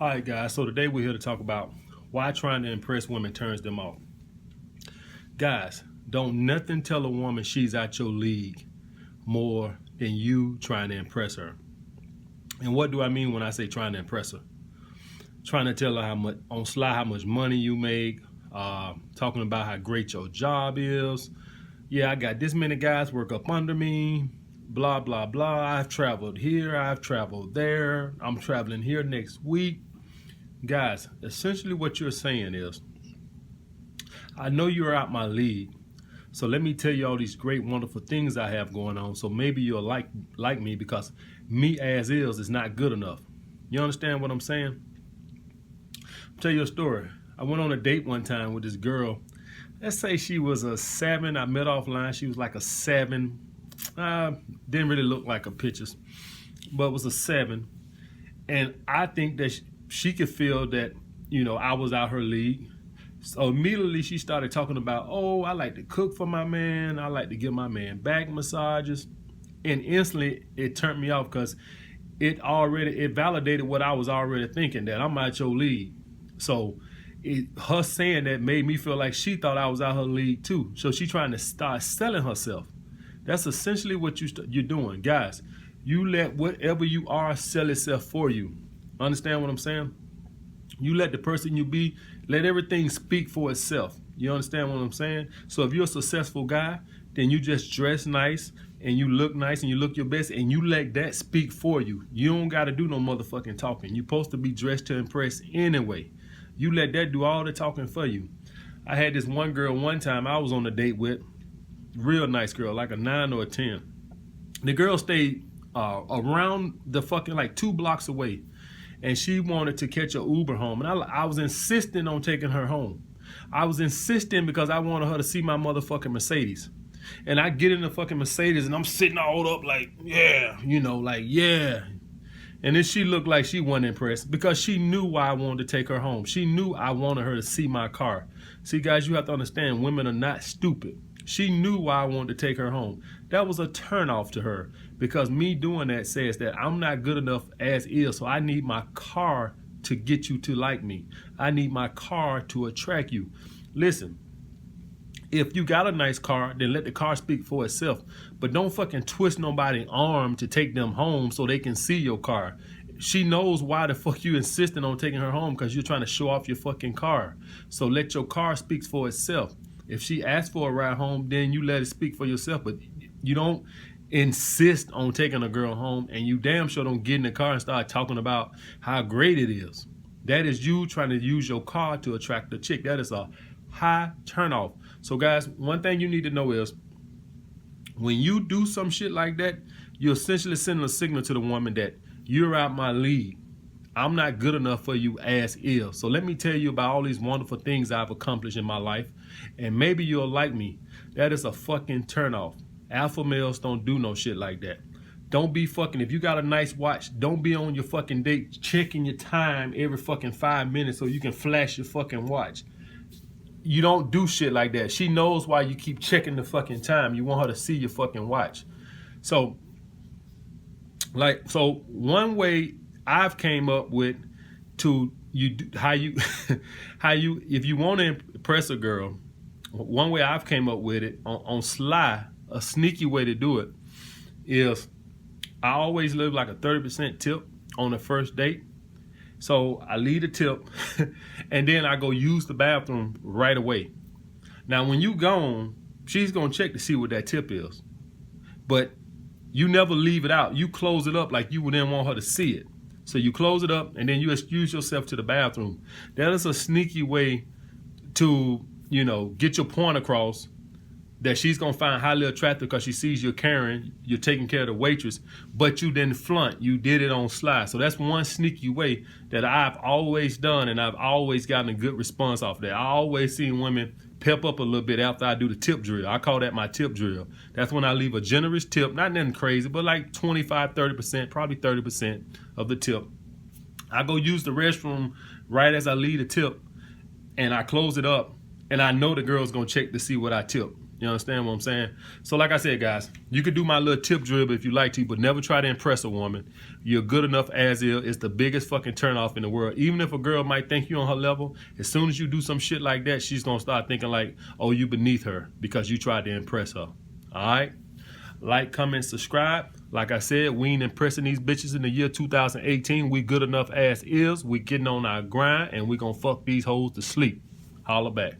All right, guys. So today we're here to talk about why trying to impress women turns them off. Guys, don't nothing tell a woman she's out your league more than you trying to impress her. And what do I mean when I say trying to impress her? Trying to tell her how much on sly how much money you make, talking about how great your job is. Yeah, I got this many guys work up under me. Blah blah blah. I've traveled here. I've traveled there. I'm traveling here next week. Guys, essentially what you're saying is, I know you're out my league, so let me tell you all these great, wonderful things I have going on. So maybe you'll like me because me as is not good enough. You understand what I'm saying? I'll tell you a story. I went on a date one time with this girl. Let's say she was a 7. I met offline. She was like a 7. Didn't really look like her pictures, but was a 7. And I think that she could feel that, I was out her league. So immediately she started talking about, oh, I like to cook for my man. I like to give my man back massages. And instantly it turned me off because it validated what I was already thinking, that I'm out your league. So her saying that made me feel like she thought I was out her league too. So she trying to start selling herself. That's essentially what you're doing. Guys, you let whatever you are sell itself for you. Understand what I'm saying? You let the person you be, let everything speak for itself. You understand what I'm saying? So if you're a successful guy, then you just dress nice and you look nice and you look your best and you let that speak for you. You don't got to do no motherfucking talking. You're supposed to be dressed to impress anyway. You let that do all the talking for you. I had this one girl one time I was on a date with, real nice girl, like a 9 or a 10. The girl stayed around the fucking like 2 blocks away. And she wanted to catch a Uber home. And I was insisting on taking her home. I was insisting because I wanted her to see my motherfucking Mercedes. And I get in the fucking Mercedes and I'm sitting all up like, yeah, yeah. And then she looked like she wasn't impressed because she knew why I wanted to take her home. She knew I wanted her to see my car. See, guys, you have to understand, women are not stupid. She knew why I wanted to take her home. That was a turnoff to her because me doing that says that I'm not good enough as is, so I need my car to get you to like me. I need my car to attract you. Listen, if you got a nice car, then let the car speak for itself. But don't fucking twist nobody's arm to take them home so they can see your car. She knows why the fuck you insisting on taking her home because you're trying to show off your fucking car. So let your car speak for itself. If she asks for a ride home, then you let it speak for yourself. But you don't insist on taking a girl home, and you damn sure don't get in the car and start talking about how great it is. That is you trying to use your car to attract the chick. That is a high turnoff. So guys, one thing you need to know is when you do some shit like that, you're essentially sending a signal to the woman that you're out my league. I'm not good enough for you as is. So let me tell you about all these wonderful things I've accomplished in my life, and maybe you'll like me. That is a fucking turnoff. Alpha males don't do no shit like that. Don't be fucking, if you got a nice watch, don't be on your fucking date checking your time every fucking 5 minutes so you can flash your fucking watch. You don't do shit like that. She knows why you keep checking the fucking time. You want her to see your fucking watch. So one way I've came up with to how you if you want to impress a girl, one way I've came up with it on sly, a sneaky way to do it is I always live like a 30% tip on the first date. So I leave the tip and then I go use the bathroom right away. Now when you gone, she's gonna check to see what that tip is. But you never leave it out. You close it up like you would then want her to see it. So you close it up and then you excuse yourself to the bathroom. That is a sneaky way to, get your point across that she's going to find highly attractive because she sees you're caring, you're taking care of the waitress, but you didn't flaunt. You did it on slide. So that's one sneaky way that I've always done, and I've always gotten a good response off that. I always seen women pep up a little bit after I do the tip drill. I call that my tip drill. That's when I leave a generous tip, not nothing crazy, but like 25, 30%, probably 30% of the tip. I go use the restroom right as I leave the tip, and I close it up, and I know the girl's going to check to see what I tip. You understand what I'm saying? So like I said, guys, you can do my little tip dribble if you like to, but never try to impress a woman. You're good enough as is. It's the biggest fucking turnoff in the world. Even if a girl might think you on her level, as soon as you do some shit like that, she's gonna start thinking like, oh, you beneath her because you tried to impress her. All right? Like, comment, subscribe. Like I said, we ain't impressing these bitches in the year 2018. We good enough as is. We getting on our grind, and we gonna fuck these hoes to sleep. Holla back.